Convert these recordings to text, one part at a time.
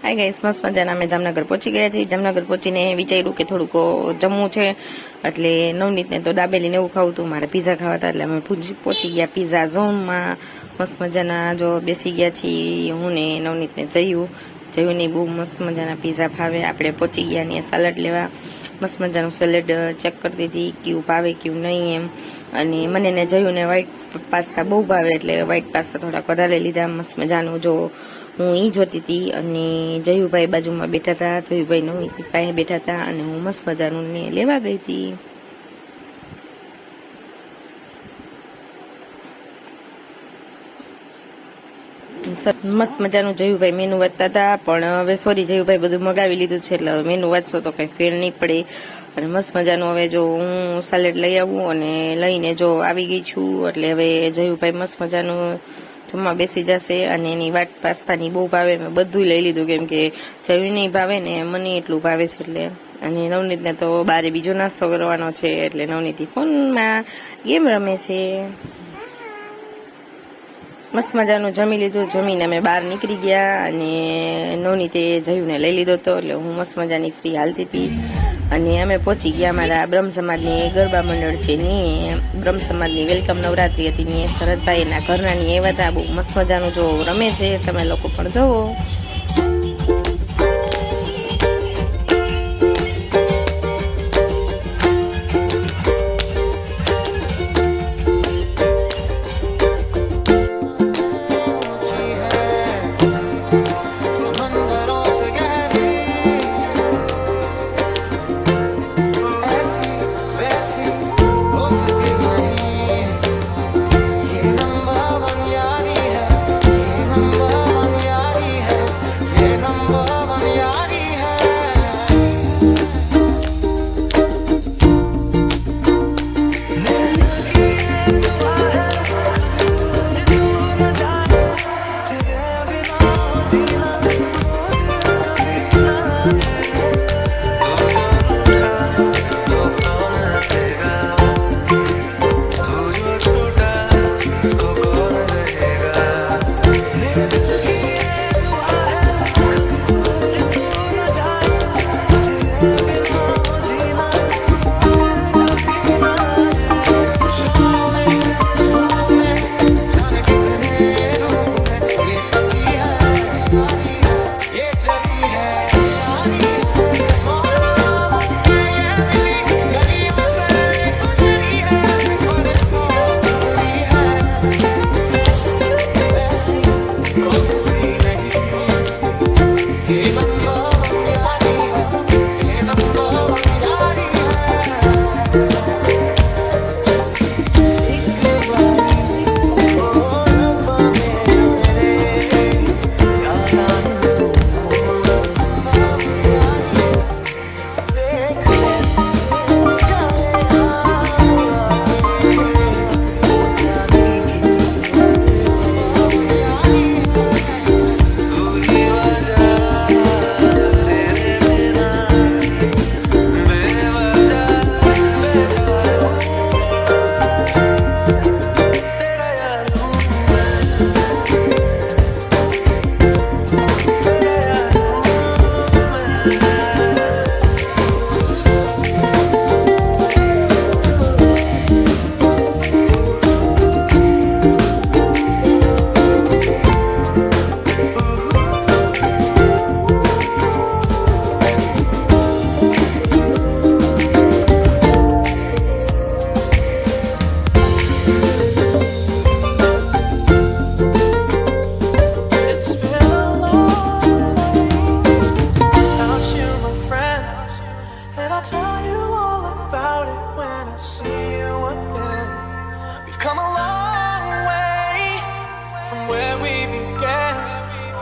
Hi guys, मस्त मजाना અમે જામનગર પહોંચી ગયા છીએ। જામનગર પહોંચીને વિચાર્યું કે થોડુંક જમવું છે, એટલે નવનીતને તો દાબેલીને એવું ખાવું હતું, મારે પીઝા ખાવા હતા, એટલે અમે પહોંચી ગયા પીઝા ઝોનમાં। મસ્ત મજાના જો બેસી ગયા છીએ, હું ને નવનીતને જયુંની બહુ મસ્ત મજાના પીઝા ભાવે। આપણે પહોંચી ગયા ને સલાડ લેવા, મસ્ત મજાનું સલાડ ચેક કરતી હતી કેવું ભાવે કેવું નહીં એમ। અને મને ને જયુંને વ્હાઈટ પાસ્તા બહુ ભાવે, એટલે વ્હાઈટ પાસ્તા થોડા વધારે લીધા। મસ્ત મજાનું જો હું ઈ જોતી હતી અને જયુભાઈ બાજુમાં બેઠા હતા, જયુભાઈ નવનીતની પાસે બેઠા હતા અને હું મસ્ત મજાનું ને લેવા ગઈ હતી। મસ્ત મજાનું જયુભાઈ મેનુ વાંચતા હતા, પણ હવે સોરી જયુભાઈ બધું મગાવી લીધું છે, એટલે હવે મેનુ વાંચશો તો કઈ ફેર નહીં પડે। અને મસ્ત મજાનું હવે જો હું સલાડ લઈ આવું અને લઈને જો આવી ગઈ છું, એટલે હવે જયુભાઈ મસ્ત મજાનું જમવા બેસી જશે। અને એની વાટ પાસ્તાની બહુ ભાવે, મેં બધું લઈ લીધું, કેમ કે જયું નહીં ભાવે ને મને એટલું ભાવે છે એટલે। અને નવનીતને તો બારે બીજો નાસ્તો કરવાનો છે, એટલે નવનીત ફોનમાં ગેમ રમે છે। મસ્ત મજાનું જમી લીધું, જમીને અમે બહાર નીકળી ગયા અને નવનીતે જયુંને લઈ લીધો હતો, એટલે હું મસ્ત મજાની ફ્રી હાલતી હતી। અને અમે પહોંચી ગયા અમારા બ્રહ્મ સમાજની ગરબા મંડળ છે ને બ્રહ્મ સમાજની વેલકમ નવરાત્રી હતી ને શરદભાઈ એના ઘરના ની એવા હતા, બહુ મસ્ત મજાનું જો રમે છે, તમે લોકો પણ જુઓ। Come a long way from where we began.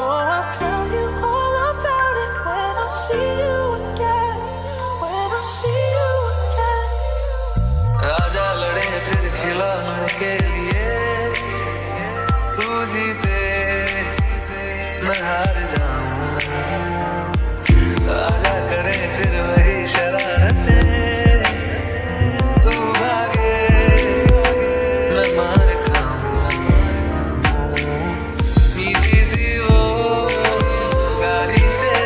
Oh, I'll tell you all about it when I see you again. When I see you again. आजा लड़े फिर खिलौनों के लिए, तू जीते मैं हार जाऊं। आजा करें फिर वही शरारतें, तू भागे मैं मार खाऊं। मीठी सी वो गाली दे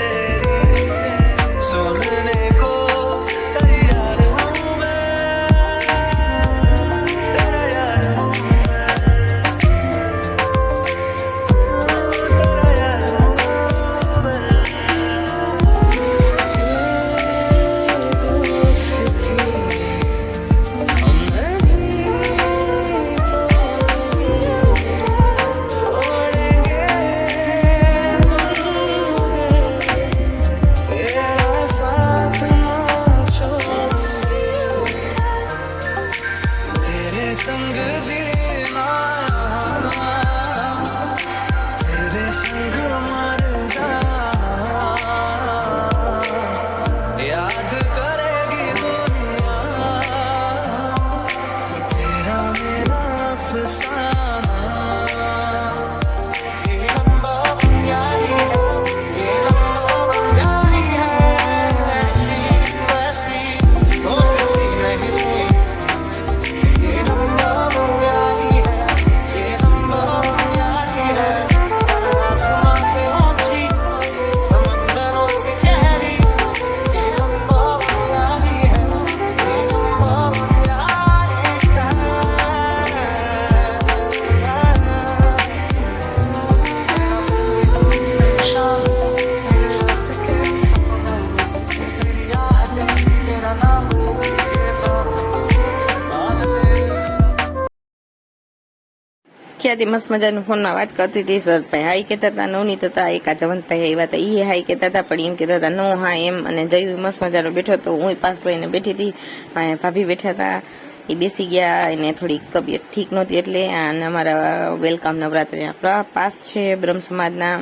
ખ્યાતિ મસ્ત મજાનું ફોનમાં વાત કરતી હતી. શરદભાઈ હાઈ કહેતા હતા, નવનીત હતા, એકા જવંતભાઈ આવ્યા હતા, એ હાઈ કહેતા હતા, પણ એમ કહેતા હતા નો હા એમ. અને જયું મસ્ત મજાનો બેઠો હતો, હું પાસ લઈને બેઠી હતી, ભાભી બેઠા હતા, એ બેસી ગયા. એને થોડીક તબિયત ઠીક નહોતી એટલે. અને અમારા વેલકમ નવરાત્રી આપણા પાસ છે બ્રહ્મ સમાજના,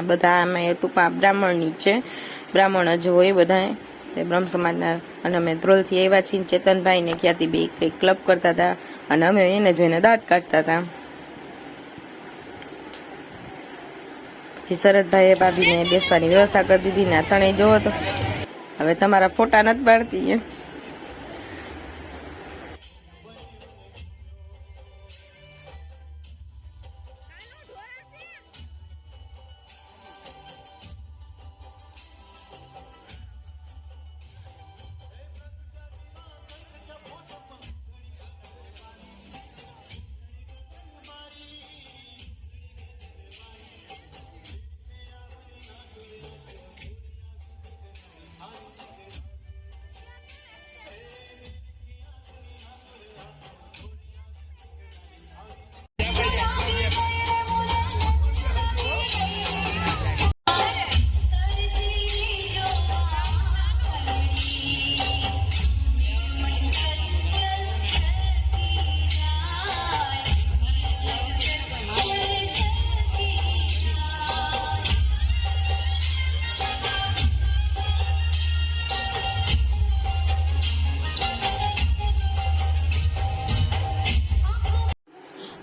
બધા અમે ટૂંકા બ્રાહ્મણની જ છે, બ્રાહ્મણ જ હોય બધા બ્રહ્મ સમાજના. અને અમે ધ્રોલથી આવ્યા છીએ. ચેતનભાઈ ને ખ્યાતિભાઈ કંઈક ક્લબ કરતા હતા અને અમે એને જોઈને દાંત કાઢતા હતા. પછી શરદભાઈએ ભાભીને બેસવાની વ્યવસ્થા કરી દીધી ને તણે જોવો તો હવે તમારા ફોટા નથી પાડતી.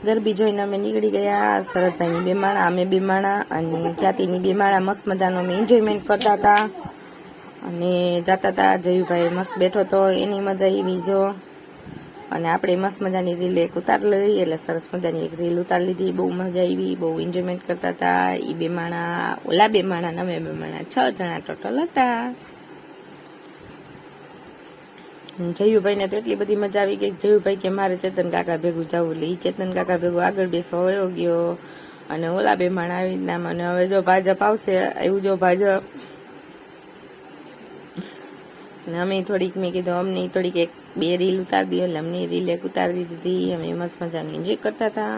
ગરબી જોઈને અમે નીકળી ગયા. શરદભાઈની બે માળા, અમે બે માળા અને ખ્યાતિની બે માળા. મસ્ત મજાનો અમે એન્જોયમેન્ટ કરતા હતા અને જતા હતા. જયુભાઈ મસ્ત બેઠો હતો, એની મજા એવી જો. અને આપણે મસ્ત મજાની રીલ એક ઉતાર લઈ, એટલે સરસ મજાની એક રીલ ઉતાર લીધી. બહુ મજા આવી, બહુ એન્જોયમેન્ટ કરતા હતા. એ બે માળા, ઓલા બે માળા, અમે બે માળા, 6 જણા ટોટલ હતા. જયુભાઈ ને તો એટલી બધી મજા આવી ગઈ. જયુભાઈ કે મારે ચેતન કાકા ભેગું જવું, એટલે ઈ ચેતન કાકા ભેગું આગળ બેસવા વયો ગયો. અને ઓલા બે માણા આવી રીતના મને હવે જો ભાજપ આવશે, એવું જો ભાજપ. અને અમે થોડીક મેં કીધું અમને થોડીક એક બે રીલ ઉતારી દઈએ, એટલે અમને રીલ એક ઉતારી દીધી. અમે મસ્ત મજાનું એન્જોય કરતા હતા.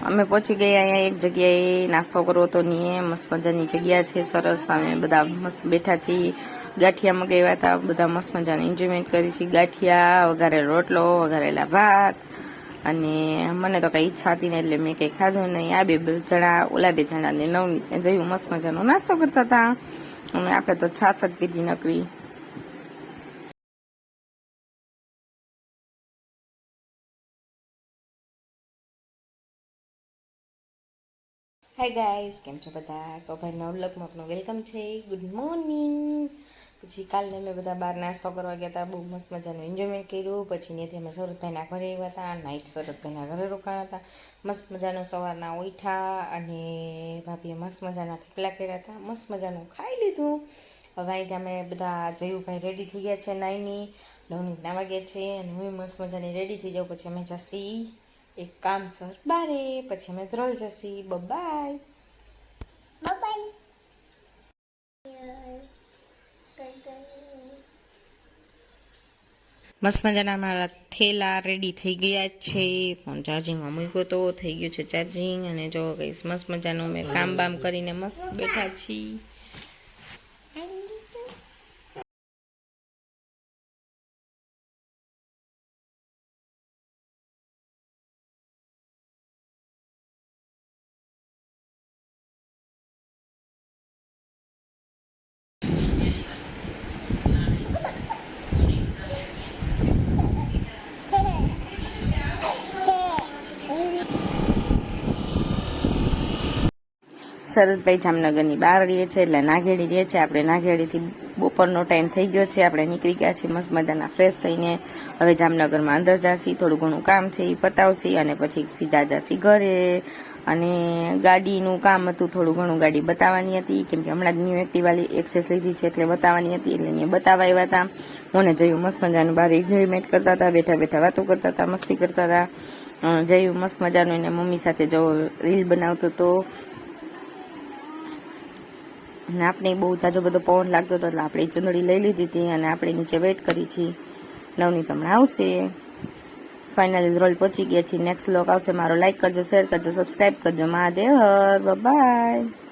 અમે પહોંચી ગયા અહીંયા એક જગ્યાએ નાસ્તો કરવો તો નહીં, મસ્ત મજાની જગ્યા છે સરસ. અમે બધા મસ્ત બેઠા છીએ. ગાંઠિયા મગાવ્યા હતા, બધા મસ્ત મજાની એન્જોયમેન્ટ કરી છે. ગાંઠિયા, વઘારેલો રોટલો, વઘારેલા ભાત. અને મને તો કઈ ઈચ્છા હતી ને એટલે મેં કઈ ખાધું નહીં. આ બે જણા, ઓલા બે જણા ને નવનીત જયું મસ્ત મજાનો નાસ્તો કરતા હતા. અને આપણે તો છાશ જ પીધી નકરી. હાય ગાઈઝ, કેમ છો બધા? સોભાઈના વ્લોગમાં આપનું વેલકમ છે. Good morning. પછી કાલે અમે બધા બહાર નાસ્તો કરવા ગયા હતા, બહુ મસ્ત મજાનું એન્જોયમેન્ટ કર્યું. પછી ત્યાંથી અમે શરદભાઈના ઘરે આવ્યા હતા, નાઇટ શરદભાઈના ઘરે રોકાણા હતા. મસ્ત મજાનો સવારના ઉઠ્યા અને ભાભીએ મસ્ત મજાના થેપલા કર્યા હતા, મસ્ત મજાનું ખાઈ લીધું. હવે અહીંથી અમે બધા જયુભાઈ રેડી થઈ ગયા છે, નાઈની નવનીત નાવા ગયા છે અને હું મસ્ત મજાની રેડી થઈ જાઉં. પછી અમે જશી એક કામસર બારે, પછી અમે ધ્રોલ જશી. Bye bye. મસ્ત મજાના મારા થેલા રેડી થઈ ગયા છે. ફોન ચાર્જિંગમાં મૂક્યો તો થઈ ગયું છે ચાર્જિંગ. અને જો ગઈશ મસ્ત મજાનું અમે કામ બામ કરીને મસ્ત બેઠા છીએ. શરદભાઈ જામનગરની બહાર રહીએ છે, એટલે નાઘેડી રહીએ છે. આપણે નાઘેડીથી બપોરનો ટાઈમ થઈ ગયો છે, આપણે નીકળી ગયા છીએ મસ્ત મજાના ફ્રેશ થઈને. હવે જામનગરમાં અંદર જાસી, થોડું ઘણું કામ છે એ પતાવશી અને પછી સીધા જાસી ઘરે. અને ગાડીનું કામ હતું, થોડું ઘણું ગાડી બતાવવાની હતી, કેમ કે હમણાં જ ન્યૂ એક્ટિવાની એક્સેસ લીધી છે એટલે બતાવવાની હતી, એટલે અહીંયા બતાવવા આવ્યા હતા. મને જયું મસ્ત મજાનું બહાર એન્જોયમેન્ટ કરતા હતા, બેઠા બેઠા વાતો કરતા હતા, મસ્તી કરતા હતા. જયું મસ્ત મજાનું એને મમ્મી સાથે જો રીલ બનાવતો હતો. અને આપણે બહુ જાજો બધો પવન લાગતો હતો એટલે આપણે ચૂંદડી લઈ લીધી હતી અને આપણે નીચે વેઇટ કરી છીએ. નવનીત હમણાં આવશે. ફાઇનલી રોલ પહોંચી ગયા છીએ. નેક્સ્ટ વ્લોગ આવશે મારો. લાઈક કરજો, શેર કરજો, સબસ્ક્રાઈબ કરજો. મહાદેવ, બાય.